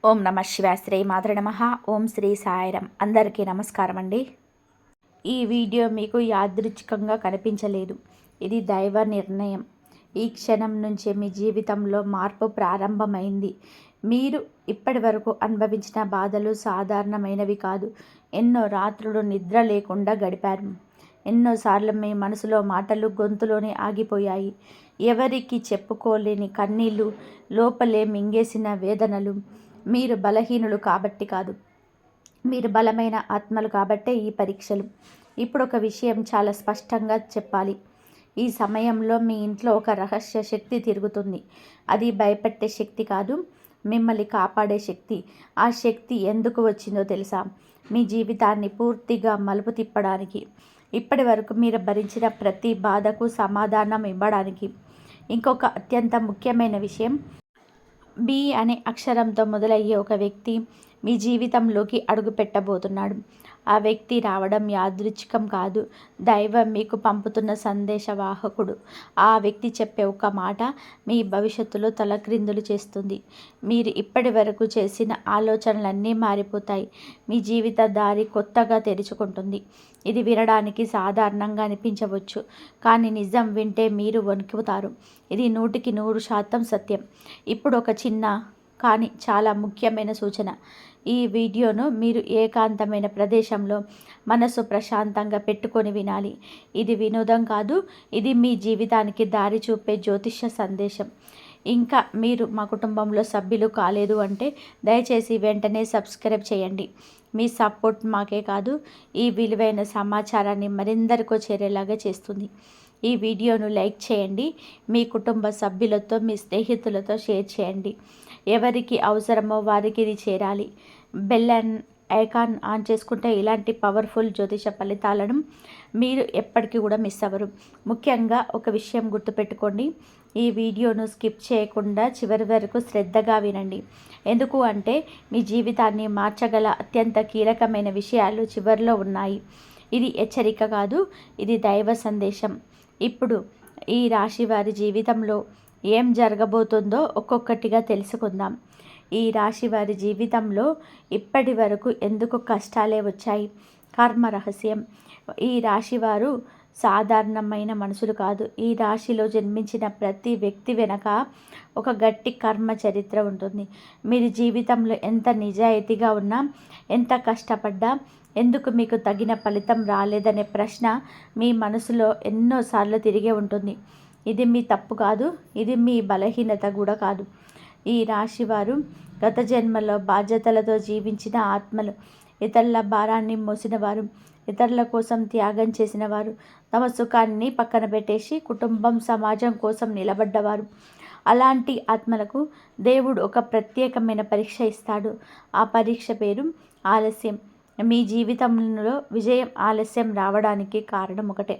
ఓం నమ శివాయ. శ్రీ మాతృ నమః. ఓం శ్రీ సాయిరం. అందరికీ నమస్కారం అండి. ఈ వీడియో మీకు యాదృచ్ఛికంగా కనిపించలేదు. ఇది దైవ నిర్ణయం. ఈ క్షణం నుంచే మీ జీవితంలో మార్పు ప్రారంభమైంది. మీరు ఇప్పటి వరకు అనుభవించిన బాధలు సాధారణమైనవి కాదు. ఎన్నో రాత్రులు నిద్ర లేకుండా గడిపారు. ఎన్నోసార్లు మీ మనసులో మాటలు గొంతులోనే ఆగిపోయాయి. ఎవరికి చెప్పుకోలేని కన్నీళ్ళు, లోపలే మింగేసిన వేదనలు. మీరు బలహీనులు కాబట్టి కాదు, మీరు బలమైన ఆత్మలు కాబట్టే ఈ పరీక్షలు. ఇప్పుడు ఒక విషయం చాలా స్పష్టంగా చెప్పాలి. ఈ సమయంలో మీ ఇంట్లో ఒక రహస్య శక్తి తిరుగుతుంది. అది భయపెట్టే శక్తి కాదు, మిమ్మల్ని కాపాడే శక్తి. ఆ శక్తి ఎందుకు వచ్చిందో తెలుసా? మీ జీవితాన్ని పూర్తిగా మలుపు తిప్పడానికి. ఇప్పటి వరకు మీరు భరించిన ప్రతి బాధకు సమాధానం ఇవ్వడానికి. ఇంకొక అత్యంత ముఖ్యమైన విషయం, బి అనే అక్షరంతో మొదలయ్యే ఒక వ్యక్తి మీ జీవితంలోకి అడుగు పెట్టబోతున్నాడు. ఆ వ్యక్తి రావడం యాదృచ్ఛికం కాదు, దైవం మీకు పంపుతున్న సందేశవాహకుడు. ఆ వ్యక్తి చెప్పే ఒక మాట మీ భవిష్యత్తులో తలక్రిందులు చేస్తుంది. మీరు ఇప్పటి వరకు చేసిన ఆలోచనలన్నీ మారిపోతాయి. మీ జీవిత దారి కొత్తగా తెరుచుకుంటుంది. ఇది వినడానికి సాధారణంగా అనిపించవచ్చు, కానీ నిజం వింటే మీరు వణుకుతారు. ఇది 100% సత్యం. ఇప్పుడు ఒక చిన్న కానీ చాలా ముఖ్యమైన సూచన. ఈ వీడియోను మీరు ఏకాంతమైన ప్రదేశంలో మనసు ప్రశాంతంగా పెట్టుకొని వినాలి. ఇది వినోదం కాదు, ఇది మీ జీవితానికి దారి చూపే జ్యోతిష సందేశం. ఇంకా మీరు మా కుటుంబంలో సభ్యులు కాలేదు అంటే దయచేసి వెంటనే సబ్స్క్రైబ్ చేయండి. మీ సపోర్ట్ మాకే కాదు, ఈ విలువైన సమాచారాన్ని మరిందరికో చేరేలాగా చేస్తుంది. ఈ వీడియోను లైక్ చేయండి, మీ కుటుంబ సభ్యులతో, మీ స్నేహితులతో షేర్ చేయండి. ఎవరికి అవసరమో వారికి ఇది చేరాలి. బెల్ ఐకాన్ ఆన్ చేసుకుంటే ఇలాంటి పవర్ఫుల్ జ్యోతిష ఫలితాలను మీరు ఎప్పటికీ కూడా మిస్ అవ్వరు. ముఖ్యంగా ఒక విషయం గుర్తుపెట్టుకోండి, ఈ వీడియోను స్కిప్ చేయకుండా చివరి వరకు శ్రద్ధగా వినండి. ఎందుకు అంటే మీ జీవితాన్ని మార్చగల అత్యంత కీలకమైన విషయాలు చివరిలో ఉన్నాయి. ఇది హెచ్చరిక కాదు, ఇది దైవ సందేశం. ఇప్పుడు ఈ రాశి వారి జీవితంలో ఏం జరగబోతుందో ఒక్కొక్కటిగా తెలుసుకుందాం. ఈ రాశి వారి జీవితంలో ఇప్పటి వరకు ఎందుకు కష్టాలే వచ్చాయి? కర్మ రహస్యం. ఈ రాశి వారు సాధారణమైన మనుషులు కాదు. ఈ రాశిలో జన్మించిన ప్రతి వ్యక్తి వెనక ఒక గట్టి కర్మ చరిత్ర ఉంటుంది. మీరు జీవితంలో ఎంత నిజాయితీగా ఉన్నా, ఎంత కష్టపడ్డా, ఎందుకు మీకు తగిన ఫలితం రాలేదనే ప్రశ్న మీ మనసులో ఎన్నోసార్లు తిరిగే ఉంటుంది. ఇది మీ తప్పు కాదు, ఇది మీ బలహీనత కూడా కాదు. ఈ రాశివారు గత జన్మలో బాధ్యతలతో జీవించిన ఆత్మలు. ఇతరుల భారాన్ని మోసినవారు, ఇతరుల కోసం త్యాగం చేసినవారు, తమ సుఖాన్ని పక్కన పెట్టేసి కుటుంబం, సమాజం కోసం నిలబడ్డవారు. అలాంటి ఆత్మలకు దేవుడు ఒక ప్రత్యేకమైన పరీక్ష ఇస్తాడు. ఆ పరీక్ష పేరు ఆలస్యం. మీ జీవితంలో విజయం ఆలస్యం రావడానికి కారణం ఒకటే.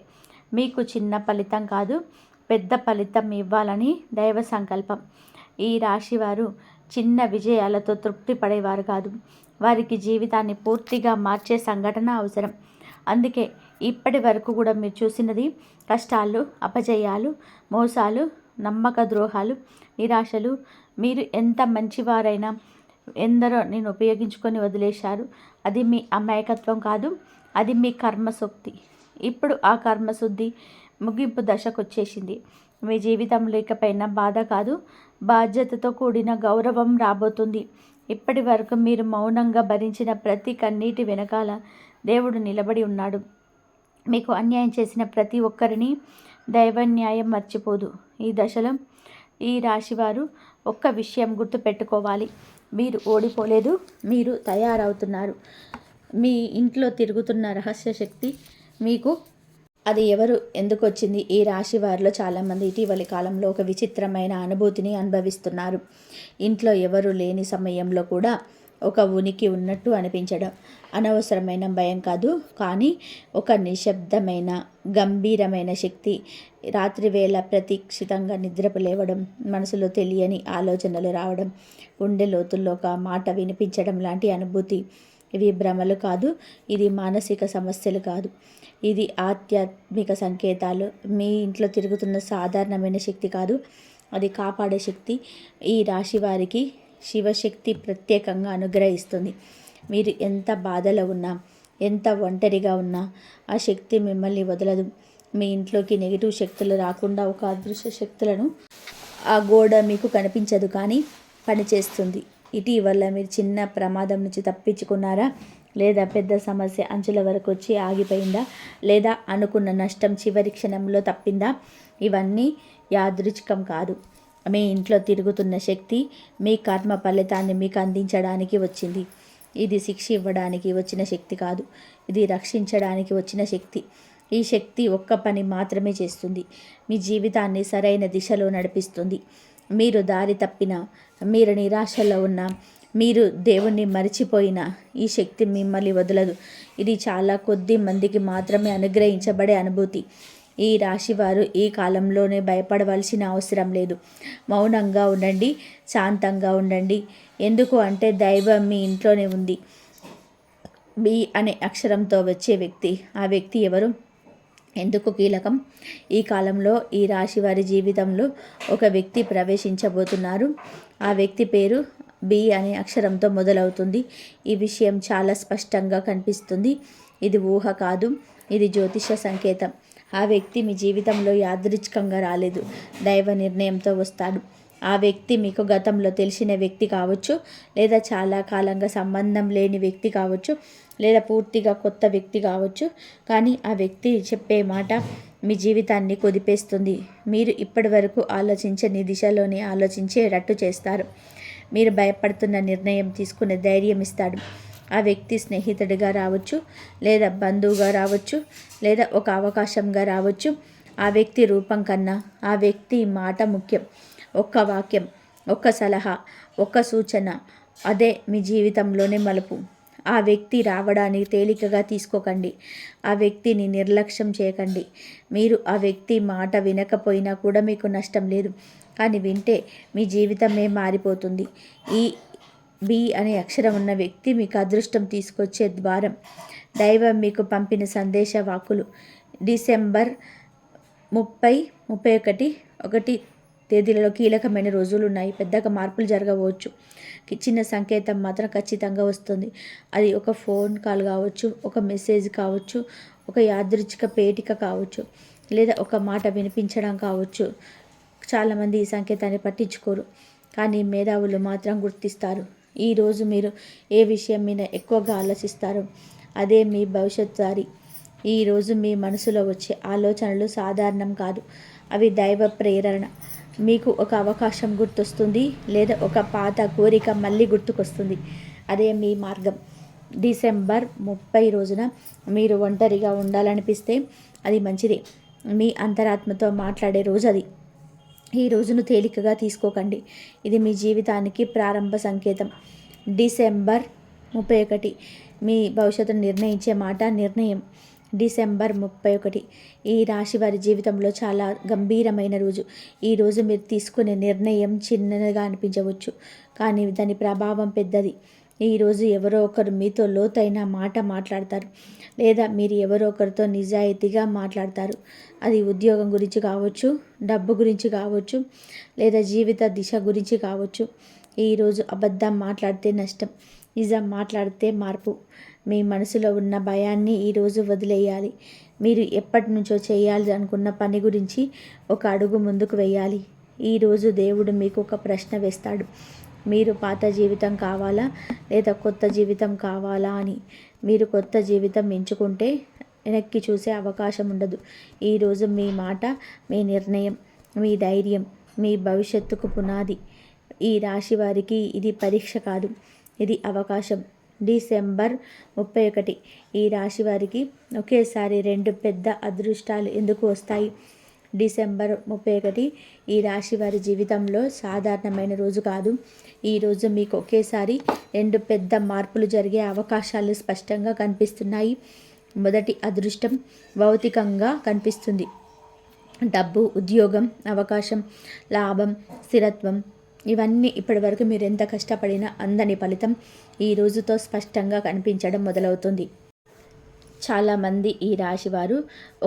మీకు చిన్న ఫలితం కాదు, పెద్ద ఫలితం ఇవ్వాలని దైవ సంకల్పం. ఈ రాశివారు చిన్న విజయాలతో తృప్తి పడేవారు కాదు. వారికి జీవితాన్ని పూర్తిగా మార్చే సంఘటన అవసరం. అందుకే ఇప్పటి వరకు కూడా మీరు చూసినది కష్టాలు, అపజయాలు, మోసాలు, నమ్మక ద్రోహాలు, నిరాశలు. మీరు ఎంత మంచివారైనా ఎందరో నేను ఉపయోగించుకొని వదిలేశారు. అది మీ అమాయకత్వం కాదు, అది మీ కర్మశక్తి. ఇప్పుడు ఆ కర్మశుద్ధి ముగింపు దశకు వచ్చేసింది. మీ జీవితంలో ఇకపైన బాధ కాదు, బాధ్యతతో కూడిన గౌరవం రాబోతుంది. ఇప్పటి వరకు మీరు మౌనంగా భరించిన ప్రతి కన్నీటి వెనకాల దేవుడు నిలబడి ఉన్నాడు. మీకు అన్యాయం చేసిన ప్రతి ఒక్కరిని దైవ న్యాయం మర్చిపోదు. ఈ దశలో ఈ రాశివారు ఒక్క విషయం గుర్తుపెట్టుకోవాలి, మీరు ఓడిపోలేదు, మీరు తయారవుతున్నారు. మీ ఇంట్లో తిరుగుతున్న రహస్య శక్తి మీకు. అది ఎవరు, ఎందుకు వచ్చింది? ఈ రాశి వారిలో చాలామంది ఇటీవలి కాలంలో ఒక విచిత్రమైన అనుభూతిని అనుభవిస్తున్నారు. ఇంట్లో ఎవరు లేని సమయంలో కూడా ఒక ఉనికి ఉన్నట్టు అనిపించడం. అనవసరమైన భయం కాదు, కానీ ఒక నిశ్శబ్దమైన గంభీరమైన శక్తి. రాత్రి వేళ ప్రతీక్షితంగా నిద్రపు లేవడం, మనసులో తెలియని ఆలోచనలు రావడం, గుండె లోతుల్లో ఒక మాట వినిపించడం లాంటి అనుభూతి. ఇవి భ్రమలు కాదు, ఇది మానసిక సమస్యలు కాదు, ఇది ఆధ్యాత్మిక సంకేతాలు. మీ ఇంట్లో తిరుగుతున్న సాధారణమైన శక్తి కాదు, అది కాపాడే శక్తి. ఈ రాశి వారికి శివశక్తి ప్రత్యేకంగా అనుగ్రహిస్తుంది. మీరు ఎంత బాధలో ఉన్నా, ఎంత ఒంటరిగా ఉన్నా ఆ శక్తి మిమ్మల్ని వదలదు. మీ ఇంట్లోకి నెగిటివ్ శక్తులు రాకుండా ఒక అదృశ్య శక్తులను ఆ గోడ మీకు కనిపించదు కానీ పనిచేస్తుంది. ఇటీవల మీరు చిన్న ప్రమాదం నుంచి తప్పించుకున్నారా? లేదా పెద్ద సమస్య అంచుల వరకు వచ్చి ఆగిపోయిందా? లేదా అనుకున్న నష్టం చివరి క్షణంలో తప్పిందా? ఇవన్నీ యాదృచ్ఛికం కాదు. మీ ఇంట్లో తిరుగుతున్న శక్తి మీ కర్మ ఫలితాన్ని మీకు అందించడానికి వచ్చింది. ఇది శిక్ష ఇవ్వడానికి వచ్చిన శక్తి కాదు, ఇది రక్షించడానికి వచ్చిన శక్తి. ఈ శక్తి ఒక్క పని మాత్రమే చేస్తుంది, మీ జీవితాన్ని సరైన దిశలో నడిపిస్తుంది. మీరు దారి తప్పినా, మీరు నిరాశలో ఉన్నా, మీరు దేవుణ్ణి మరిచిపోయినా ఈ శక్తి మిమ్మల్ని వదలదు. ఇది చాలా కొద్ది మందికి మాత్రమే అనుగ్రహించబడే అనుభూతి. ఈ రాశివారు ఈ కాలంలోనే భయపడవలసిన అవసరం లేదు. మౌనంగా ఉండండి, శాంతంగా ఉండండి. ఎందుకు అంటే దైవం మీ ఇంట్లోనే ఉంది. బి అనే అక్షరంతో వచ్చే వ్యక్తి, ఆ వ్యక్తి ఎవరు, ఎందుకు కీలకం? ఈ కాలంలో ఈ రాశి వారి జీవితంలో ఒక వ్యక్తి ప్రవేశించబోతున్నారు. ఆ వ్యక్తి పేరు బి అనే అక్షరంతో మొదలవుతుంది. ఈ విషయం చాలా స్పష్టంగా కనిపిస్తుంది. ఇది ఊహ కాదు, ఇది జ్యోతిష సంకేతం. ఆ వ్యక్తి మీ జీవితంలో యాదృచ్ఛికంగా రాలేదు, దైవ నిర్ణయంతో వస్తాడు. ఆ వ్యక్తి మీకు గతంలో తెలిసిన వ్యక్తి కావచ్చు, లేదా చాలా కాలంగా సంబంధం లేని వ్యక్తి కావచ్చు, లేదా పూర్తిగా కొత్త వ్యక్తి కావచ్చు. కానీ ఆ వ్యక్తి చెప్పే మాట మీ జీవితాన్ని కుదిపేస్తుంది. మీరు ఇప్పటి వరకు ఆలోచించని దిశలోనే ఆలోచించేటట్టు చేస్తారు. మీరు భయపడుతున్న నిర్ణయం తీసుకునే ధైర్యం ఇస్తాడు. ఆ వ్యక్తి స్నేహితుడిగా రావచ్చు, లేదా బంధువుగా రావచ్చు, లేదా ఒక అవకాశంగా రావచ్చు. ఆ వ్యక్తి రూపం కన్నా ఆ వ్యక్తి మాట ముఖ్యం. ఒక్క వాక్యం, ఒక్క సలహా, ఒక్క సూచన, అదే మీ జీవితంలోనే మలుపు. ఆ వ్యక్తి రావడాన్ని తేలికగా తీసుకోకండి. ఆ వ్యక్తిని నిర్లక్ష్యం చేయకండి. మీరు ఆ వ్యక్తి మాట వినకపోయినా కూడా మీకు నష్టం లేదు, కానీ వింటే మీ జీవితమే మారిపోతుంది. ఈ బి అనే అక్షరం ఉన్న వ్యక్తి మీకు అదృష్టం తీసుకొచ్చే ద్వారం. దైవం మీకు పంపిన సందేశ వాక్కులు. డిసెంబర్ 30, 31, 1 తేదీలలో కీలకమైన రోజులు ఉన్నాయి. పెద్దగా మార్పులు జరగవచ్చు. చిన్న సంకేతం మాత్రం ఖచ్చితంగా వస్తుంది. అది ఒక ఫోన్ కాల్ కావచ్చు, ఒక మెసేజ్ కావచ్చు, ఒక యాదృచ్ఛిక పేటిక కావచ్చు, లేదా ఒక మాట వినిపించడం కావచ్చు. చాలామంది ఈ సంకేతాన్ని పట్టించుకోరు, కానీ మేధావులు మాత్రం గుర్తిస్తారు. ఈరోజు మీరు ఏ విషయం మీద ఎక్కువగా ఆలోచిస్తారో అదే మీ భవిష్యత్ దారి. ఈరోజు మీ మనసులో వచ్చే ఆలోచనలు సాధారణం కాదు, అవి దైవ ప్రేరణ. మీకు ఒక అవకాశం గుర్తొస్తుంది, లేదా ఒక పాత కోరిక మళ్ళీ గుర్తుకొస్తుంది. అదే మీ మార్గం. డిసెంబర్ 30 రోజున మీరు ఒంటరిగా ఉండాలనిపిస్తే అది మంచిదే. మీ అంతరాత్మతో మాట్లాడే రోజు అది. ఈ రోజును తేలికగా తీసుకోకండి. ఇది మీ జీవితానికి ప్రారంభ సంకేతం. డిసెంబర్ 31 మీ భవిష్యత్తును నిర్ణయించే మాట నిర్ణయం. డిసెంబర్ 31 ఈ రాశి వారి జీవితంలో చాలా గంభీరమైన రోజు. ఈరోజు మీరు తీసుకునే నిర్ణయం చిన్నగా అనిపించవచ్చు, కానీ దాని ప్రభావం పెద్దది. ఈరోజు ఎవరో ఒకరు మీతో లోతైన మాట మాట్లాడతారు, లేదా మీరు ఎవరో ఒకరితో నిజాయితీగా మాట్లాడతారు. అది ఉద్యోగం గురించి కావచ్చు, డబ్బు గురించి కావచ్చు, లేదా జీవిత దిశ గురించి కావచ్చు. ఈరోజు అబద్ధం మాట్లాడితే నష్టం, నిజం మాట్లాడితే మార్పు. మీ మనసులో ఉన్న భయాన్ని ఈరోజు వదిలేయాలి. మీరు ఎప్పటి నుంచో చేయాలి అనుకున్న పని గురించి ఒక అడుగు ముందుకు వేయాలి. ఈరోజు దేవుడు మీకు ఒక ప్రశ్న వేస్తాడు. మీరు పాత జీవితం కావాలా, లేదా కొత్త జీవితం కావాలా అని. మీరు కొత్త జీవితం ఎంచుకుంటే వెనక్కి చూసే అవకాశం ఉండదు. ఈరోజు మీ మాట, మీ నిర్ణయం, మీ ధైర్యం మీ భవిష్యత్తుకు పునాది. ఈ రాశి వారికి ఇది పరీక్ష కాదు, ఇది అవకాశం. డిసెంబర్ 31 ఈ రాశి వారికి ఒకేసారి 2 పెద్ద అదృష్టాలు ఎందుకు వస్తాయి? డిసెంబర్ 31 ఈ రాశి వారి జీవితంలో సాధారణమైన రోజు కాదు. ఈరోజు మీకు ఒకేసారి 2 పెద్ద మార్పులు జరిగే అవకాశాలు స్పష్టంగా కనిపిస్తున్నాయి. మొదటి అదృష్టం భౌతికంగా కనిపిస్తుంది. డబ్బు, ఉద్యోగం, అవకాశం, లాభం, స్థిరత్వం, ఇవన్నీ ఇప్పటివరకు మీరు ఎంత కష్టపడినా అందని ఫలితం ఈ రోజుతో స్పష్టంగా కనిపించడం మొదలవుతుంది. చాలామంది ఈ రాశివారు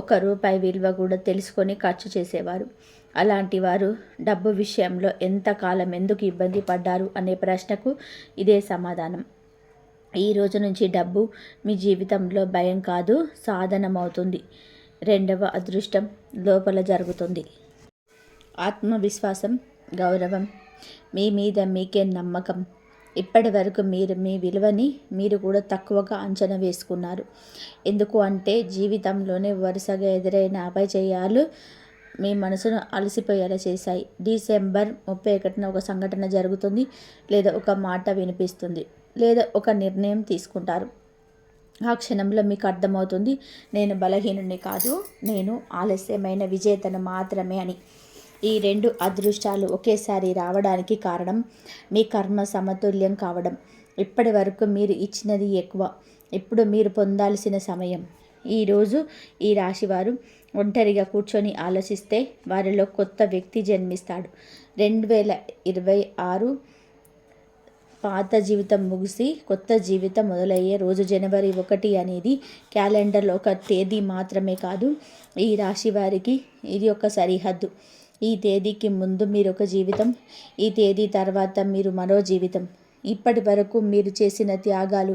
₹1 విలువ కూడా తెలుసుకొని ఖర్చు చేసేవారు. అలాంటి వారు డబ్బు విషయంలో ఎంతకాలం ఎందుకు ఇబ్బంది పడ్డారు అనే ప్రశ్నకు ఇదే సమాధానం. ఈ రోజు నుంచి డబ్బు మీ జీవితంలో భయం కాదు, సాధనమవుతుంది. రెండవ అదృష్టం లోపల జరుగుతుంది. ఆత్మవిశ్వాసం, గౌరవం, మీ మీద మీకే నమ్మకం. ఇప్పటి వరకు మీరు మీ విలువని మీరు కూడా తక్కువగా అంచనా వేసుకున్నారు. ఎందుకు అంటే జీవితంలోనే వరుసగా ఎదురైన అపజయాలు మీ మనసును అలసిపోయేలా చేశాయి. డిసెంబర్ 31న ఒక సంఘటన జరుగుతుంది, లేదా ఒక మాట వినిపిస్తుంది, లేదా ఒక నిర్ణయం తీసుకుంటారు. ఆ క్షణంలో మీకు అర్థమవుతుంది, నేను బలహీనుని కాదు, నేను ఆలస్యమైన విజేతను మాత్రమే అని. ఈ 2 అదృష్టాలు ఒకేసారి రావడానికి కారణం మీ కర్మ సమతుల్యం కావడం. ఇప్పటి వరకు మీరు ఇచ్చినది ఎక్కువ, ఇప్పుడు మీరు పొందాల్సిన సమయం. ఈరోజు ఈ రాశివారు ఒంటరిగా కూర్చొని ఆలోచిస్తే వారిలో కొత్త వ్యక్తి జన్మిస్తాడు. 2026 పాత జీవితం ముగిసి కొత్త జీవితం మొదలయ్యే రోజు జనవరి 1 అనేది క్యాలెండర్లో ఒక తేదీ మాత్రమే కాదు, ఈ రాశి వారికి ఇది ఒక సరిహద్దు. ఈ తేదీకి ముందు మీరు ఒక జీవితం, ఈ తేదీ తర్వాత మీరు మరో జీవితం. ఇప్పటి వరకు మీరు చేసిన త్యాగాలు,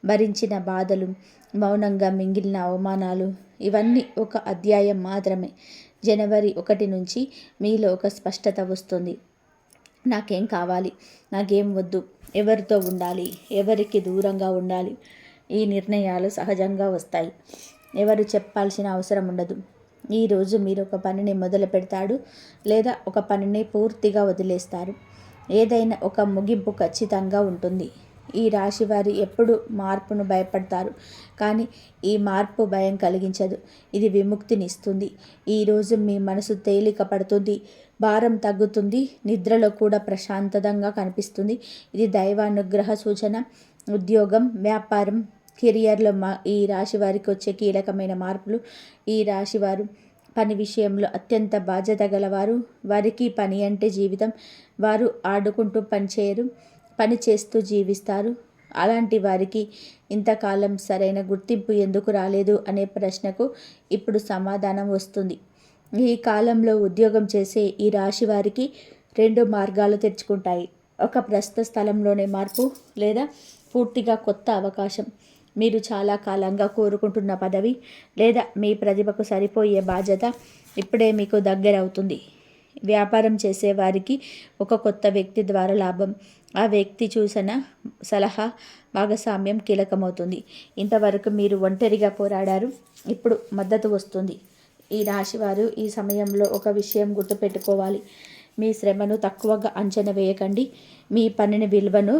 భరించిన బాధలు, మౌనంగా మింగిలిన అవమానాలు, ఇవన్నీ ఒక అధ్యాయం మాత్రమే. జనవరి 1 నుంచి మీలో ఒక స్పష్టత వస్తుంది. నాకేం కావాలి, నాకేం వద్దు, ఎవరితో ఉండాలి, ఎవరికి దూరంగా ఉండాలి. ఈ నిర్ణయాలు సహజంగా వస్తాయి. ఎవరు చెప్పాల్సిన అవసరం ఉండదు. ఈరోజు మీరు ఒక పనిని మొదలు పెడతాడు, లేదా ఒక పనిని పూర్తిగా వదిలేస్తారు. ఏదైనా ఒక ముగింపు ఖచ్చితంగా ఉంటుంది. ఈ రాశి వారు ఎప్పుడు మార్పును భయపడతారు, కానీ ఈ మార్పు భయం కలిగించదు, ఇది విముక్తినిస్తుంది. ఈరోజు మీ మనసు తేలిక పడుతుంది, భారం తగ్గుతుంది, నిద్రలో కూడా ప్రశాంతంగా కనిపిస్తుంది. ఇది దైవానుగ్రహ సూచన. ఉద్యోగం, వ్యాపారం, కెరియర్లో ఈ రాశి వారికి వచ్చే కీలకమైన మార్పులు. ఈ రాశివారు పని విషయంలో అత్యంత బాధ్యత గలవారు. వారికి పని అంటే జీవితం. వారు ఆడుకుంటూ పనిచేయరు, పని చేస్తూ జీవిస్తారు. అలాంటి వారికి ఇంతకాలం సరైన గుర్తింపు ఎందుకు రాలేదు అనే ప్రశ్నకు ఇప్పుడు సమాధానం వస్తుంది. ఈ కాలంలో ఉద్యోగం చేసే ఈ రాశి వారికి 2 మార్గాలు తెరుచుకుంటాయి. ఒక ప్రస్తుత స్థలంలోనే మార్పు, లేదా పూర్తిగా కొత్త అవకాశం. మీరు చాలా కాలంగా కోరుకుంటున్న పదవి, లేదా మీ ప్రతిభకు సరిపోయే బాధ్యత ఇప్పుడే మీకు దగ్గరవుతుంది. వ్యాపారం చేసేవారికి ఒక కొత్త వ్యక్తి ద్వారా లాభం. ఆ వ్యక్తి చూసిన సలహా, భాగస్వామ్యం కీలకమవుతుంది. ఇంతవరకు మీరు ఒంటరిగా పోరాడారు, ఇప్పుడు మద్దతు వస్తుంది. ఈ రాశివారు ఈ సమయంలో ఒక విషయం గుర్తుపెట్టుకోవాలి. మీ శ్రమను తక్కువగా అంచనా వేయకండి, మీ పనిని విలువను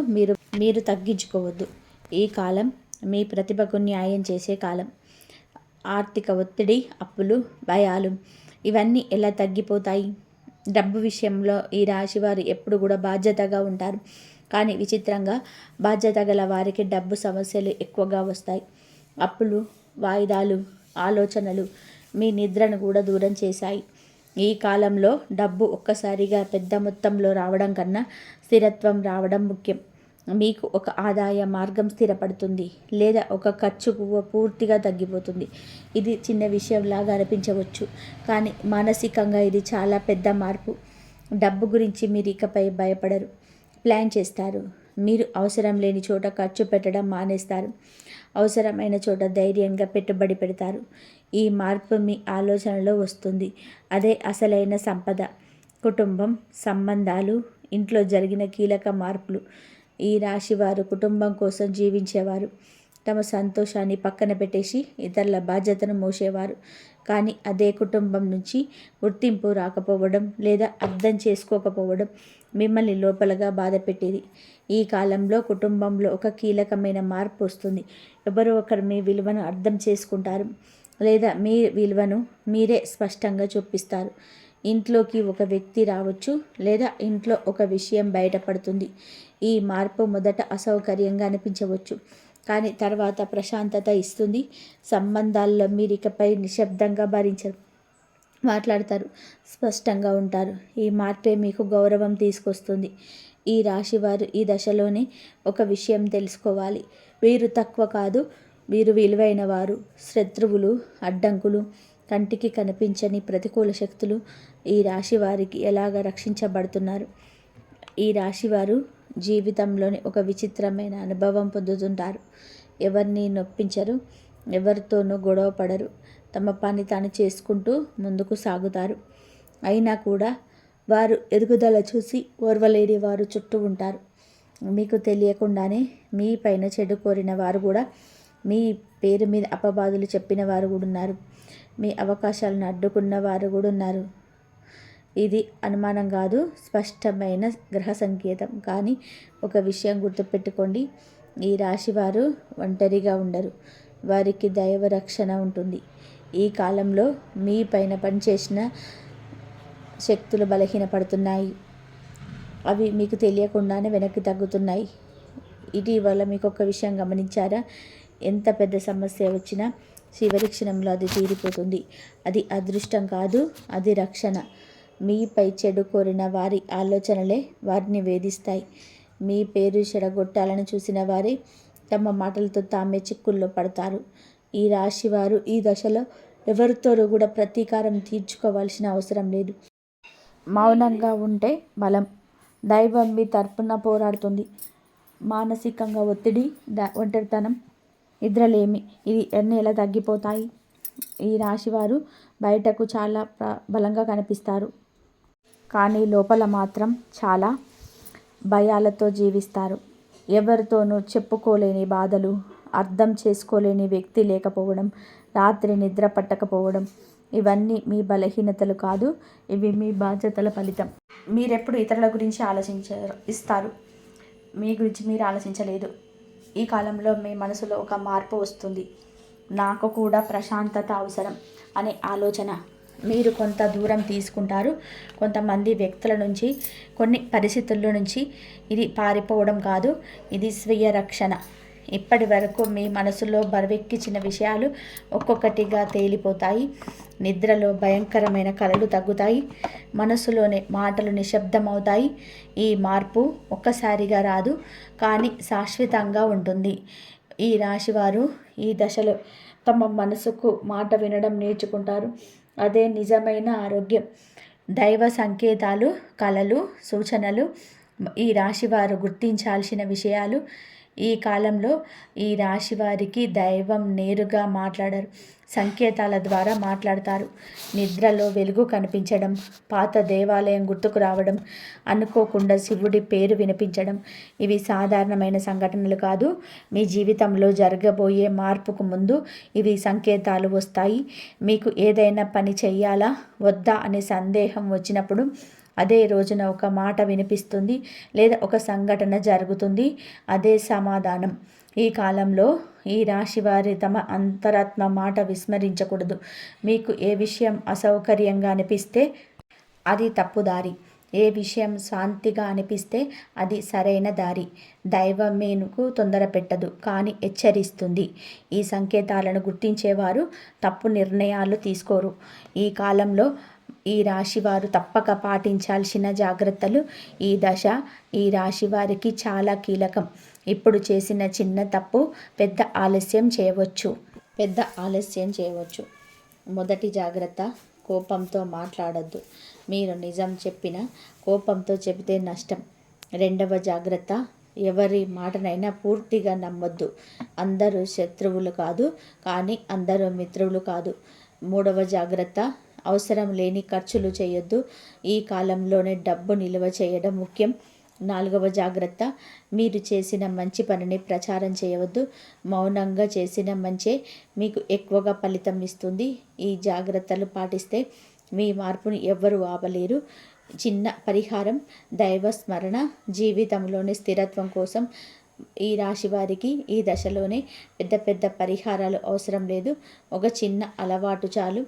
మీరు తగ్గించుకోవద్దు. ఈ కాలం మీ ప్రతిభకు న్యాయం చేసే కాలం. ఆర్థిక ఒత్తిడి, అప్పులు, భయాలు ఇవన్నీ ఎలా తగ్గిపోతాయి? డబ్బు విషయంలో ఈ రాశివారు ఎప్పుడు కూడా బాధ్యతగా ఉంటారు, కానీ విచిత్రంగా బాధ్యత గల వారికి డబ్బు సమస్యలు ఎక్కువగా వస్తాయి. అప్పులు, వాయిదాలు, ఆలోచనలు మీ నిద్రను కూడా దూరం చేశాయి. ఈ కాలంలో డబ్బు ఒక్కసారిగా పెద్ద మొత్తంలో రావడం కన్నా స్థిరత్వం రావడం ముఖ్యం. మీకు ఒక ఆదాయ మార్గం స్థిరపడుతుంది, లేదా ఒక ఖర్చు పూర్తిగా తగ్గిపోతుంది. ఇది చిన్న విషయంలాగా అనిపించవచ్చు, కానీ మానసికంగా ఇది చాలా పెద్ద మార్పు. డబ్బు గురించి మీరు ఇకపై భయపడరు, ప్లాన్ చేస్తారు. మీరు అవసరం లేని చోట ఖర్చు పెట్టడం మానేస్తారు, అవసరమైన చోట ధైర్యంగా పెట్టుబడి పెడతారు. ఈ మార్పు మీ ఆలోచనలో వస్తుంది, అదే అసలైన సంపద. కుటుంబం, సంబంధాలు, ఇంట్లో జరిగిన కీలక మార్పులు. ఈ రాశివారు కుటుంబం కోసం జీవించేవారు. తమ సంతోషాన్ని పక్కన పెట్టేసి ఇతరుల బాధ్యతను మోసేవారు. కానీ అదే కుటుంబం నుంచి గుర్తింపు రాకపోవడం, లేదా అర్థం చేసుకోకపోవడం మిమ్మల్ని లోపలగా బాధ పెట్టేది. ఈ కాలంలో కుటుంబంలో ఒక కీలకమైన మార్పు వస్తుంది. ఎవరో ఒకరు మీ విలువను అర్థం చేసుకుంటారు, లేదా మీ విలువను మీరే స్పష్టంగా చూపిస్తారు. ఇంట్లోకి ఒక వ్యక్తి రావచ్చు, లేదా ఇంట్లో ఒక విషయం బయటపడుతుంది. ఈ మార్పు మొదట అసౌకర్యంగా అనిపించవచ్చు, కానీ తర్వాత ప్రశాంతత ఇస్తుంది. సంబంధాల్లో మీరు ఇకపై నిశ్శబ్దంగా మాట్లాడతారు, స్పష్టంగా ఉంటారు. ఈ మార్పే మీకు గౌరవం తీసుకొస్తుంది. ఈ రాశివారు ఈ దశలోనే ఒక విషయం తెలుసుకోవాలి. వీరు తక్కువ కాదు, వీరు విలువైన వారు. శత్రువులు, అడ్డంకులు, కంటికి కనిపించని ప్రతికూల శక్తులు ఈ రాశి వారికి ఎలాగ రక్షించబడుతున్నారు. ఈ రాశివారు జీవితంలోని ఒక విచిత్రమైన అనుభవం పొందుతుంటారు. ఎవరిని నొప్పించరు, ఎవరితోనూ గొడవ పడరు. తమ పని తాను చేసుకుంటూ ముందుకు సాగుతారు. అయినా కూడా వారు ఎదుగుదల చూసి ఓర్వలేని వారు చుట్టూ ఉంటారు. మీకు తెలియకుండానే మీ పైన చెడు కోరిన వారు కూడా, మీ పేరు మీద అపవాదులు చెప్పిన వారు కూడా ఉన్నారు. మీ అవకాశాలను అడ్డుకున్న వారు కూడా ఉన్నారు. ఇది అనుమానం కాదు, స్పష్టమైన గ్రహ సంకేతం. కానీ ఒక విషయం గుర్తుపెట్టుకోండి, ఈ రాశివారు ఒంటరిగా ఉండరు. వారికి దైవ రక్షణ ఉంటుంది. ఈ కాలంలో మీ పైన పనిచేసిన శక్తులు బలహీనపడుతున్నాయి. అవి మీకు తెలియకుండానే వెనక్కి తగ్గుతున్నాయి. ఇటీవల మీకు ఒక విషయం గమనించారా? ఎంత పెద్ద సమస్య వచ్చినా చివరి క్షణంలో అది తీరిపోతుంది. అది అదృష్టం కాదు, అది రక్షణ. మీపై చెడు కోరిన వారి ఆలోచనలే వారిని వేధిస్తాయి. మీ పేరు చెడగొట్టాలని చూసిన వారే తమ మాటలతో తామే చిక్కుల్లో పడతారు. ఈ రాశివారు ఈ దశలో ఎవరితోనూ కూడా ప్రతీకారం తీర్చుకోవాల్సిన అవసరం లేదు. మౌనంగా ఉంటే బలం. దైవం మీ తరపున పోరాడుతుంది. మానసికంగా ఒత్తిడి, ఒంటరితనం, నిద్రలేమి ఇది అన్నీ ఎలా తగ్గిపోతాయి. ఈ రాశివారు బయటకు చాలా బలంగా కనిపిస్తారు. కానీ లోపల మాత్రం చాలా భయాలతో జీవిస్తారు. ఎవరితోనూ చెప్పుకోలేని బాధలు, అర్థం చేసుకోలేని వ్యక్తి లేకపోవడం, రాత్రి నిద్ర పట్టకపోవడం, ఇవన్నీ మీ బలహీనతలు కాదు, ఇవి మీ బాధ్యతల ఫలితం. మీరెప్పుడు ఇతరుల గురించి ఇస్తారు, మీ గురించి మీరు ఆలోచించలేదు. ఈ కాలంలో మీ మనసులో ఒక మార్పు వస్తుంది. నాకు కూడా ప్రశాంతత అవసరం అనే ఆలోచన. మీరు కొంత దూరం తీసుకుంటారు. కొంతమంది వ్యక్తుల నుంచి, కొన్ని పరిస్థితుల నుంచి. ఇది పారిపోవడం కాదు, ఇది స్వీయ రక్షణ. ఇప్పటి వరకు మీ మనసులో బరువెక్కించిన విషయాలు ఒక్కొక్కటిగా తేలిపోతాయి. నిద్రలో భయంకరమైన కలలు తగ్గుతాయి. మనసులోని మాటలు నిశ్శబ్దమవుతాయి. ఈ మార్పు ఒక్కసారిగా రాదు, కానీ శాశ్వతంగా ఉంటుంది. ఈ రాశివారు ఈ దశలో తమ మనసుకు మాట వినడం నేర్చుకుంటారు. అదే నిజమైన ఆరోగ్యం. దైవ సంకేతాలు, కళలు, సూచనలు ఈ రాశివారు గుర్తించాల్సిన విషయాలు. ఈ కాలంలో ఈ రాశివారికి దైవం నేరుగా మాట్లాడరు, సంకేతాల ద్వారా మాట్లాడతారు. నిద్రలో వెలుగు కనిపించడం, పాత దేవాలయం గుర్తుకు రావడం, అనుకోకుండా శివుడి పేరు వినిపించడం, ఇవి సాధారణమైన సంఘటనలు కాదు. మీ జీవితంలో జరగబోయే మార్పుకు ముందు ఇవి సంకేతాలు వస్తాయి. మీకు ఏదైనా పని చెయ్యాలా వద్దా అనే సందేహం వచ్చినప్పుడు అదే రోజున ఒక మాట వినిపిస్తుంది, లేదా ఒక సంఘటన జరుగుతుంది. అదే సమాధానం. ఈ కాలంలో ఈ రాశివారి తమ అంతరాత్మ మాట విస్మరించకూడదు. మీకు ఏ విషయం అసౌకర్యంగా అనిపిస్తే అది తప్పుదారి, ఏ విషయం శాంతిగా అనిపిస్తే అది సరైన దారి. దైవం మీకు తొందర పెట్టదు, కానీ హెచ్చరిస్తుంది. ఈ సంకేతాలను గుర్తించేవారు తప్పు నిర్ణయాలు తీసుకోరు. ఈ కాలంలో ఈ రాశివారు తప్పక పాటించాల్సిన జాగ్రత్తలు. ఈ దశ ఈ రాశివారికి చాలా కీలకం. ఇప్పుడు చేసిన చిన్న తప్పు పెద్ద ఆలస్యం చేయవచ్చు. మొదటి జాగ్రత్త, కోపంతో మాట్లాడద్దు. మీరు నిజం చెప్పినా కోపంతో చెబితే నష్టం. రెండవ జాగ్రత్త, ఎవరి మాటనైనా పూర్తిగా నమ్మొద్దు. అందరూ శత్రువులు కాదు, కానీ అందరూ మిత్రులు కాదు. మూడవ జాగ్రత్త, అవసరం లేని ఖర్చులు చేయొద్దు. ఈ కాలంలోనే డబ్బు నిల్వ చేయడం ముఖ్యం. నాలుగవ జాగ్రత్త, మీరు చేసిన మంచి పనిని ప్రచారం చేయవద్దు. మౌనంగా చేసిన మంచే మీకు ఎక్కువగా ఫలితం ఇస్తుంది. ఈ జాగ్రత్తలు పాటిస్తే మీ మార్పుని ఎవ్వరూ ఆపలేరు. చిన్న పరిహారం, దైవ స్మరణ. జీవితంలోని స్థిరత్వం కోసం ఈ రాశి వారికి ఈ దశలోనే పెద్ద పెద్ద పరిహారాలు అవసరం లేదు. ఒక చిన్న అలవాటు చాలు.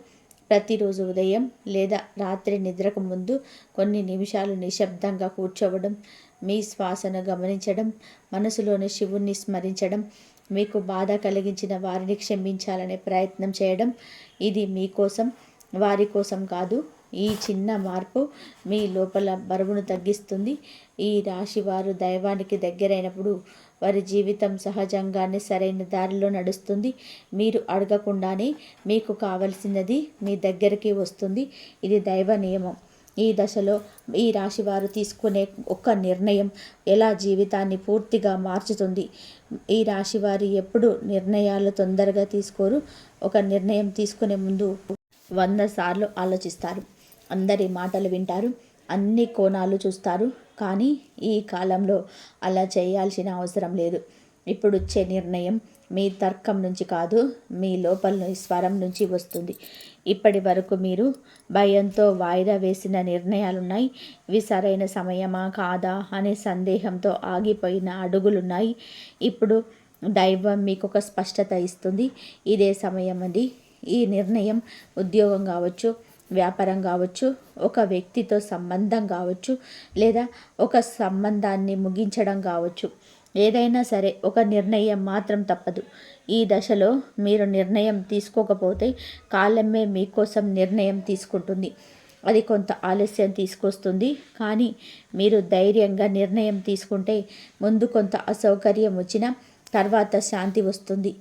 ప్రతిరోజు ఉదయం లేదా రాత్రి నిద్రకు ముందు కొన్ని నిమిషాలు నిశ్శబ్దంగా కూర్చోవడం, మీ శ్వాసను గమనించడం, మనసులోని శివుణ్ణి స్మరించడం, మీకు బాధ కలిగించిన వారిని క్షమించాలనే ప్రయత్నం చేయడం. ఇది మీకోసం, వారి కోసం కాదు. ఈ చిన్న మార్పు మీ లోపల బరువును తగ్గిస్తుంది. ఈ రాశివారు దైవానికి దగ్గరైనప్పుడు వారి జీవితం సహజంగానే సరైన దారిలో నడుస్తుంది. మీరు అడగకుండానే మీకు కావలసినది మీ దగ్గరికి వస్తుంది. ఇది దైవ నియమం. ఈ దశలో ఈ రాశి వారు తీసుకునే ఒక్క నిర్ణయం ఎలా జీవితాన్ని పూర్తిగా మార్చుతుంది. ఈ రాశి వారు ఎప్పుడు నిర్ణయాలు తొందరగా తీసుకోరు. ఒక నిర్ణయం తీసుకునే ముందు 100 సార్లు ఆలోచిస్తారు. అందరి మాటలు వింటారు. అన్ని కోణాలు చూస్తారు. కానీ ఈ కాలంలో అలా చేయాల్సిన అవసరం లేదు. ఇప్పుడు వచ్చే నిర్ణయం మీ తర్కం నుంచి కాదు, మీ లోపల స్వరం నుంచి వస్తుంది. ఇప్పటి వరకు మీరు భయంతో వాయిదా వేసిన నిర్ణయాలున్నాయి. ఇవి సరైన సమయమా కాదా అనే సందేహంతో ఆగిపోయిన అడుగులున్నాయి. ఇప్పుడు దైవం మీకు ఒక స్పష్టత ఇస్తుంది. ఇదే సమయం అది. ఈ నిర్ణయం ఉద్యోగం కావచ్చు, వ్యాపారం కావచ్చు, ఒక వ్యక్తితో సంబంధం కావచ్చు, లేదా ఒక సంబంధాన్ని ముగించడం కావచ్చు. ఏదైనా సరే ఒక నిర్ణయం మాత్రం తప్పదు. ఈ దశలో మీరు నిర్ణయం తీసుకోకపోతే కాలమే మీకోసం నిర్ణయం తీసుకుంటుంది. అది కొంత ఆలస్యం తీసుకొస్తుంది. కానీ మీరు ధైర్యంగా నిర్ణయం తీసుకుంటే ముందు కొంత అసౌకర్యం వచ్చినా తర్వాత శాంతి వస్తుంది.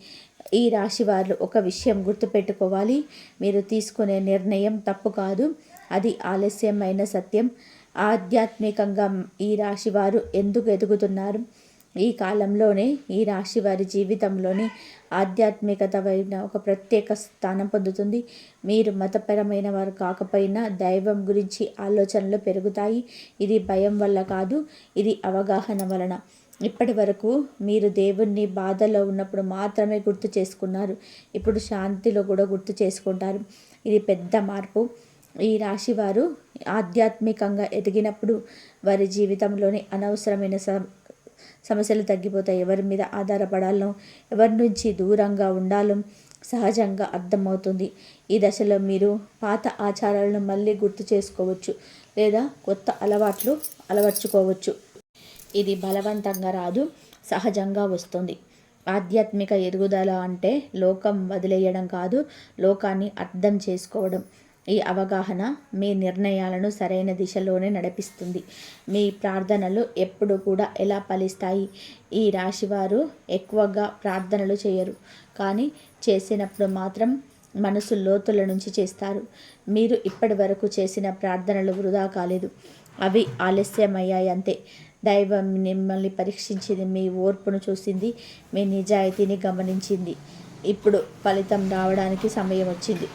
ఈ రాశి వారు ఒక విషయం గుర్తుపెట్టుకోవాలి. మీరు తీసుకునే నిర్ణయం తప్పు కాదు, అది ఆలస్యమైన సత్యం. ఆధ్యాత్మికంగా ఈ రాశి వారు ఎందుకు ఎదుగుతున్నారు? ఈ కాలంలోనే ఈ రాశి వారి జీవితంలోనే ఆధ్యాత్మికత ఒక ప్రత్యేక స్థానం పొందుతుంది. మీరు మతపరమైన వారు కాకపోయినా దైవం గురించి ఆలోచనలు పెరుగుతాయి. ఇది భయం వల్ల కాదు, ఇది అవగాహన వలన. ఇప్పటి వరకు మీరు దేవుణ్ణి బాధలో ఉన్నప్పుడు మాత్రమే గుర్తు చేసుకున్నారు. ఇప్పుడు శాంతిలో కూడా గుర్తు చేసుకుంటారు. ఇది పెద్ద మార్పు. ఈ రాశి వారు ఆధ్యాత్మికంగా ఎదిగినప్పుడు వారి జీవితంలోని అనవసరమైన సమస్యలు తగ్గిపోతాయి. ఎవరి మీద ఆధారపడాలో, ఎవరి నుంచి దూరంగా ఉండాలో సహజంగా అర్థమవుతుంది. ఈ దశలో మీరు పాత ఆచారాలను మళ్ళీ గుర్తు చేసుకోవచ్చు, లేదా కొత్త అలవాట్లు అలవర్చుకోవచ్చు. ఇది బలవంతంగా రాదు, సహజంగా వస్తుంది. ఆధ్యాత్మిక ఎదుగుదల అంటే లోకం వదిలేయడం కాదు, లోకాన్ని అర్థం చేసుకోవడం. ఈ అవగాహన మీ నిర్ణయాలను సరైన దిశలోనే నడిపిస్తుంది. మీ ప్రార్థనలు ఎప్పుడు కూడా ఎలా ఫలిస్తాయి? ఈ రాశివారు ఎక్కువగా ప్రార్థనలు చేయరు, కానీ చేసినప్పుడు మాత్రం మనసు లోతుల నుంచి చేస్తారు. మీరు ఇప్పటి వరకు చేసిన ప్రార్థనలు వృధా కాలేదు, అవి ఆలస్యమయ్యాయి అంతే. దైవం మిమ్మల్ని పరీక్షించింది, మీ ఓర్పును చూసింది, మీ నిజాయితీని గమనించింది. ఇప్పుడు ఫలితం రావడానికి సమయం వచ్చింది.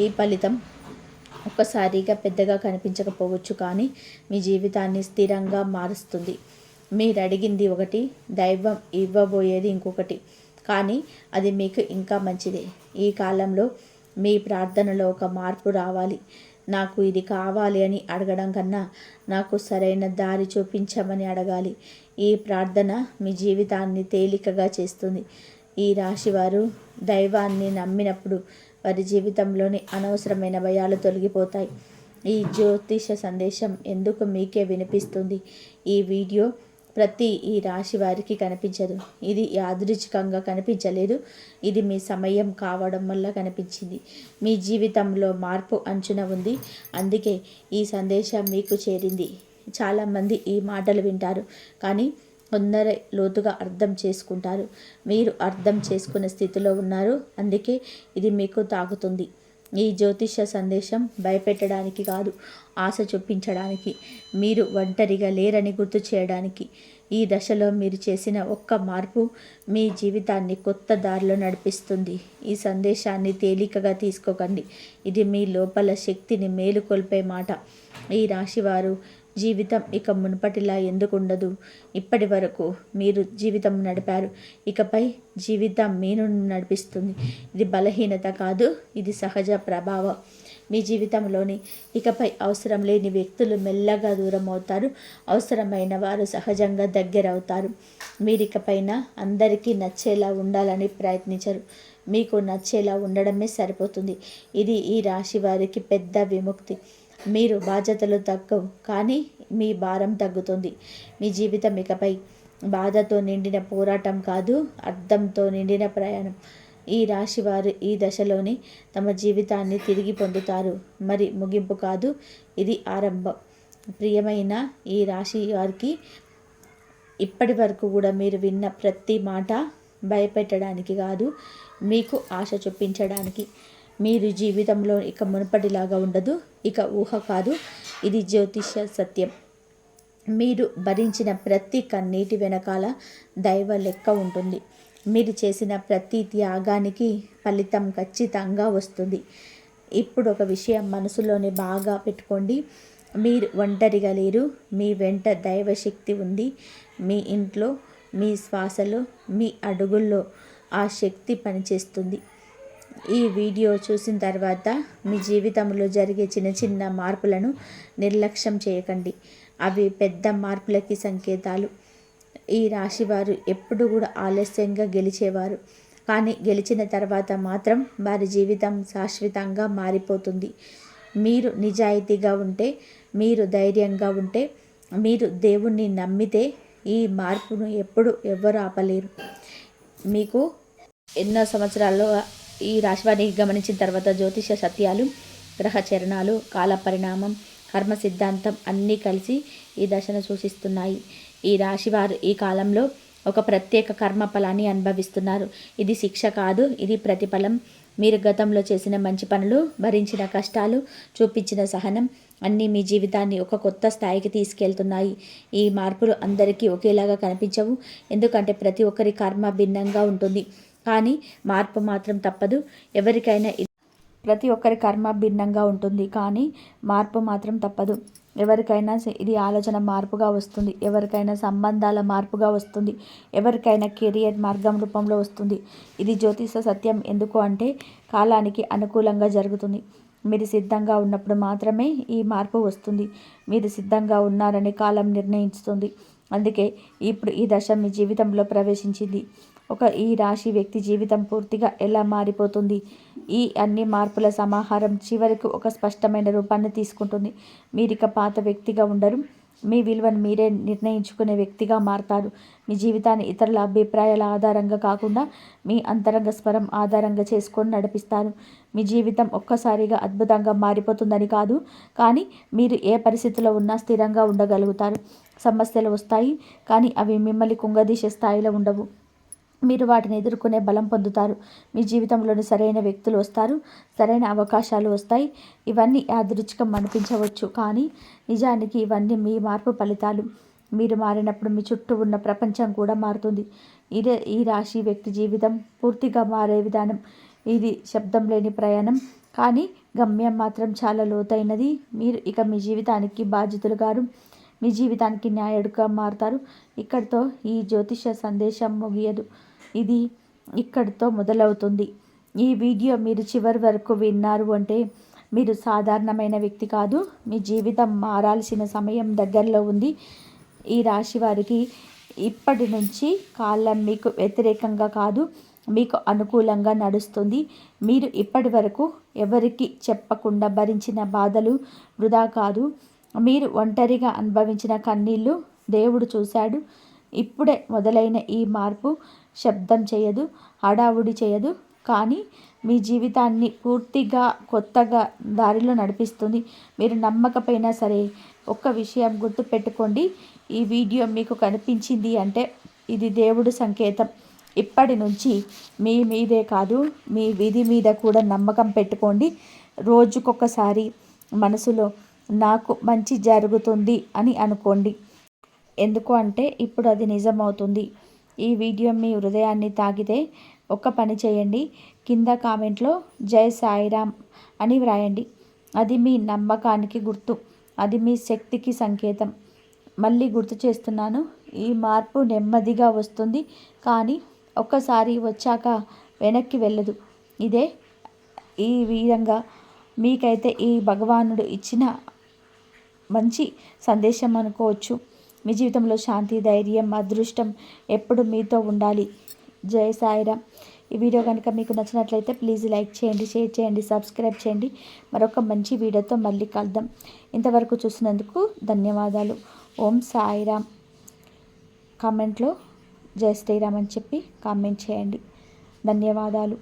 ఈ ఫలితం ఒక్కసారిగా పెద్దగా కనిపించకపోవచ్చు, కానీ మీ జీవితాన్ని స్థిరంగా మారుస్తుంది. మీరు అడిగింది ఒకటి, దైవం ఇవ్వబోయేది ఇంకొకటి, కానీ అది మీకు ఇంకా మంచిదే. ఈ కాలంలో మీ ప్రార్థనలో ఒక మార్పు రావాలి. నాకు ఇది కావాలి అని అడగడం కన్నా నాకు సరైన దారి చూపించమని అడగాలి. ఈ ప్రార్థన మీ జీవితాన్ని తేలికగా చేస్తుంది. ఈ రాశివారు దైవాన్ని నమ్మినప్పుడు వారి జీవితంలోని అనవసరమైన భయాలు తొలగిపోతాయి. ఈ జ్యోతిష సందేశం ఎందుకు మీకే వినిపిస్తుంది? ఈ వీడియో ఈ రాశి వారికి కనిపించదు. ఇది యాదృచ్ఛికంగా కనిపించలేదు. ఇది మీ సమయం కావడం వల్ల కనిపించింది. మీ జీవితంలో మార్పు అంచున ఉంది, అందుకే ఈ సందేశం మీకు చేరింది. చాలామంది ఈ మాటలు వింటారు, కానీ కొందరే లోతుగా అర్థం చేసుకుంటారు. మీరు అర్థం చేసుకునే స్థితిలో ఉన్నారు, అందుకే ఇది మీకు తాకుతుంది. ఈ జ్యోతిష సందేశం భయపెట్టడానికి కాదు, ఆశ చూపించడానికి, మీరు ఒంటరిగా లేరని గుర్తు చేయడానికి. ఈ దశలో మీరు చేసిన ఒక్క మార్పు మీ జీవితాన్ని కొత్త దారిలో నడిపిస్తుంది. ఈ సందేశాన్ని తేలికగా తీసుకోకండి. ఇది మీ లోపల శక్తిని మేలుకొల్పే మాట. ఈ రాశివారు జీవితం ఇక మునుపటిలా ఎందుకు ఉండదు? ఇప్పటి వరకు మీరు జీవితం నడిపారు, ఇకపై జీవితం మీను నడిపిస్తుంది. ఇది బలహీనత కాదు, ఇది సహజ ప్రభావం. మీ జీవితంలోని ఇకపై అవసరం లేని వ్యక్తులు మెల్లగా దూరం అవుతారు, అవసరమైన వారు సహజంగా దగ్గరవుతారు. మీరు ఇకపైన అందరికీ నచ్చేలా ఉండాలని ప్రయత్నించరు, మీకు నచ్చేలా ఉండడమే సరిపోతుంది. ఇది ఈ రాశి వారికి పెద్ద విముక్తి. మీరు బాధ్యతలు తగ్గవు, కానీ మీ భారం తగ్గుతుంది. మీ జీవితం ఇకపై బాధతో నిండిన పోరాటం కాదు, అర్థంతో నిండిన ప్రయాణం. ఈ రాశి వారు ఈ దశలోనే తమ జీవితాన్ని తిరిగి పొందుతారు. మరి ముగింపు కాదు, ఇది ఆరంభం. ప్రియమైన ఈ రాశి వారికి ఇప్పటి వరకు కూడా మీరు విన్న ప్రతి మాట భయపెట్టడానికి కాదు, మీకు ఆశ చూపించడానికి. మీరు జీవితంలో ఇక మునుపటిలాగా ఉండదు, ఇక ఊహ కాదు, ఇది జ్యోతిష సత్యం. మీరు భరించిన ప్రతి కన్నీటి వెనకాల దైవ లెక్క ఉంటుంది. మీరు చేసిన ప్రతి త్యాగానికి ఫలితం ఖచ్చితంగా వస్తుంది. ఇప్పుడు ఒక విషయం మనసులోనే బాగా పెట్టుకోండి. మీరు ఒంటరిగా లేరు. మీ వెంట దైవశక్తి ఉంది. మీ ఇంట్లో, మీ శ్వాసలో, మీ అడుగుల్లో ఆ శక్తి పనిచేస్తుంది. ఈ వీడియో చూసిన తర్వాత మీ జీవితంలో జరిగే చిన్న చిన్న మార్పులను నిర్లక్ష్యం చేయకండి. అవి పెద్ద మార్పులకి సంకేతాలు. ఈ రాశివారు ఎప్పుడు కూడా ఆలస్యంగా గెలిచేవారు, కానీ గెలిచిన తర్వాత మాత్రం వారి జీవితం శాశ్వతంగా మారిపోతుంది. మీరు నిజాయితీగా ఉంటే, మీరు ధైర్యంగా ఉంటే, మీరు దేవుణ్ణి నమ్మితే ఈ మార్పును ఎప్పుడు ఎవ్వరు ఆపలేరు. మీకు ఎన్నో సంవత్సరాల్లో ఈ రాశివారిని గమనించిన తర్వాత జ్యోతిష సత్యాలు, గ్రహ చరణాలు, కాల పరిణామం, కర్మ సిద్ధాంతం అన్నీ కలిసి ఈ దశను సూచిస్తున్నాయి. ఈ రాశివారు ఈ కాలంలో ఒక ప్రత్యేక కర్మ ఫలాన్ని అనుభవిస్తున్నారు. ఇది శిక్ష కాదు, ఇది ప్రతిఫలం. మీరు గతంలో చేసిన మంచి పనులు, భరించిన కష్టాలు, చూపించిన సహనం అన్నీ మీ జీవితాన్ని ఒక కొత్త స్థాయికి తీసుకెళ్తున్నాయి. ఈ మార్పులు అందరికీ ఒకేలాగా కనిపించవు, ఎందుకంటే ప్రతి ఒక్కరి కర్మ భిన్నంగా ఉంటుంది. కానీ మార్పు మాత్రం తప్పదు. ప్రతి ఒక్కరి కర్మ భిన్నంగా ఉంటుంది, కానీ మార్పు మాత్రం తప్పదు. ఎవరికైనా ఇది ఆలోచన మార్పుగా వస్తుంది, ఎవరికైనా సంబంధాల మార్పుగా వస్తుంది, ఎవరికైనా కెరియర్ మార్గం రూపంలో వస్తుంది. ఇది జ్యోతిష సత్యం. ఎందుకు అంటే కాలానికి అనుకూలంగా జరుగుతుంది. మీరు సిద్ధంగా ఉన్నప్పుడు మాత్రమే ఈ మార్పు వస్తుంది. మీరు సిద్ధంగా ఉన్నారని కాలం నిర్ణయిస్తుంది. అందుకే ఇప్పుడు ఈ దశ మీ జీవితంలో ప్రవేశించింది. ఈ రాశి వ్యక్తి జీవితం పూర్తిగా ఎలా మారిపోతుంది. ఈ అన్ని మార్పుల సమాహారం చివరికి ఒక స్పష్టమైన రూపాన్ని తీసుకుంటుంది. మీరిక పాత వ్యక్తిగా ఉండరు. మీ విలువను మీరే నిర్ణయించుకునే వ్యక్తిగా మారతారు. మీ జీవితాన్ని ఇతరుల అభిప్రాయాల ఆధారంగా కాకుండా మీ అంతరంగ స్వరం ఆధారంగా చేసుకొని నడిపిస్తారు. మీ జీవితం ఒక్కసారిగా అద్భుతంగా మారిపోతుందని కాదు, కానీ మీరు ఏ పరిస్థితిలో ఉన్నా స్థిరంగా ఉండగలుగుతారు. సమస్యలు వస్తాయి, కానీ అవి మిమ్మల్ని కుంగదీసే స్థాయిలో ఉండవు. మీరు వాటిని ఎదుర్కొనే బలం పొందుతారు. మీ జీవితంలోని సరైన వ్యక్తులు వస్తారు, సరైన అవకాశాలు వస్తాయి. ఇవన్నీ యాదృచ్ఛికం అనిపించవచ్చు, కానీ నిజానికి ఇవన్నీ మీ మార్పు ఫలితాలు. మీరు మారినప్పుడు మీ చుట్టూ ఉన్న ప్రపంచం కూడా మారుతుంది. ఇదే ఈ రాశి వ్యక్తి జీవితం పూర్తిగా మారే విధానం. ఇది శబ్దం లేని ప్రయాణం, కానీ గమ్యం మాత్రం చాలా లోతైనది. మీరు ఇక మీ జీవితానికి బాధ్యతలు గారు, మీ జీవితానికి న్యాయుడుగా మారుతారు. ఇక్కడితో ఈ జ్యోతిష సందేశం ముగియదు, ఇది ఇక్కడితో మొదలవుతుంది. ఈ వీడియో మీరు చివరి వరకు విన్నారు అంటే మీరు సాధారణమైన వ్యక్తి కాదు. మీ జీవితం మారాల్సిన సమయం దగ్గరలో ఉంది. ఈ రాశి వారికి ఇప్పటి నుంచి కాలం మీకు వ్యతిరేకంగా కాదు, మీకు అనుకూలంగా నడుస్తుంది. మీరు ఇప్పటి వరకు ఎవరికి చెప్పకుండా భరించిన బాధలు వృధా కాదు. మీరు ఒంటరిగా అనుభవించిన కన్నీళ్ళు దేవుడు చూశాడు. ఇప్పుడే మొదలైన ఈ మార్పు శబ్దం చేయదు, హడావుడి చేయదు, కానీ మీ జీవితాన్ని పూర్తిగా కొత్తగా దారిలో నడిపిస్తుంది. మీరు నమ్మకపోయినా సరే ఒక్క విషయం గుర్తుపెట్టుకోండి. ఈ వీడియో మీకు కనిపించింది అంటే ఇది దేవుడు సంకేతం. ఇప్పటి నుంచి మీ మీదే కాదు, మీ విధి మీద కూడా నమ్మకం పెట్టుకోండి. రోజుకొకసారి మనసులో నాకు మంచి జరుగుతుంది అని అనుకోండి. ఎందుకు అంటే ఇప్పుడు అది నిజమవుతుంది. ఈ వీడియో మీ హృదయాన్ని తాకితే ఒక పని చేయండి. కింద కామెంట్లో జై సాయిరామ్ అని వ్రాయండి. అది మీ నమ్మకానికి గుర్తు, అది మీ శక్తికి సంకేతం. మళ్ళీ గుర్తు చేస్తున్నాను, ఈ మార్పు నెమ్మదిగా వస్తుంది, కానీ ఒక్కసారి వచ్చాక వెనక్కి వెళ్ళదు. ఇదే ఈ విధంగా మీకైతే ఈ భగవానుడు ఇచ్చిన మంచి సందేశం అనుకోవచ్చు. మీ జీవితంలో శాంతి, ధైర్యం, అదృష్టం ఎప్పుడు మీతో ఉండాలి. జై సాయిరామ్. ఈ వీడియో కనుక మీకు నచ్చినట్లయితే ప్లీజ్ లైక్ చేయండి, షేర్ చేయండి, సబ్స్క్రైబ్ చేయండి. మరొక మంచి వీడియోతో మళ్ళీ కలుద్దాం. ఇంతవరకు చూసినందుకు ధన్యవాదాలు. ఓం సాయిరామ్. కామెంట్లో జై శ్రీరామ్ అని చెప్పి కామెంట్ చేయండి. ధన్యవాదాలు.